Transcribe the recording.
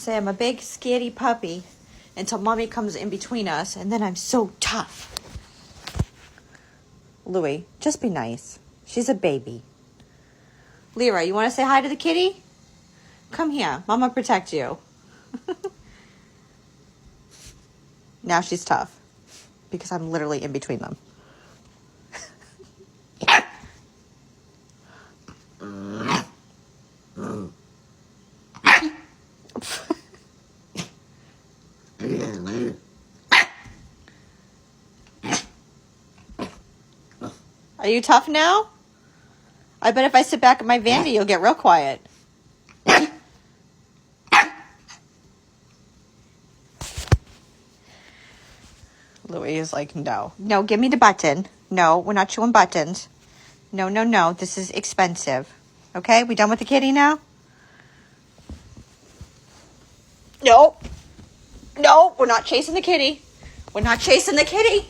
Say I'm a big, scaredy puppy until mommy comes in between us, and then I'm so tough. Louie, just be nice. She's a baby. Lyra, you want to say hi to the kitty? Come here. Mama protect you. Now she's tough because I'm literally in between them. Are you tough now? I bet if I sit back at my vanity, you'll get real quiet. Louie is like, no. No, give me the button. No, we're not chewing buttons. No, no, no. This is expensive. Okay, we done with the kitty now? No. No, we're not chasing the kitty. We're not chasing the kitty.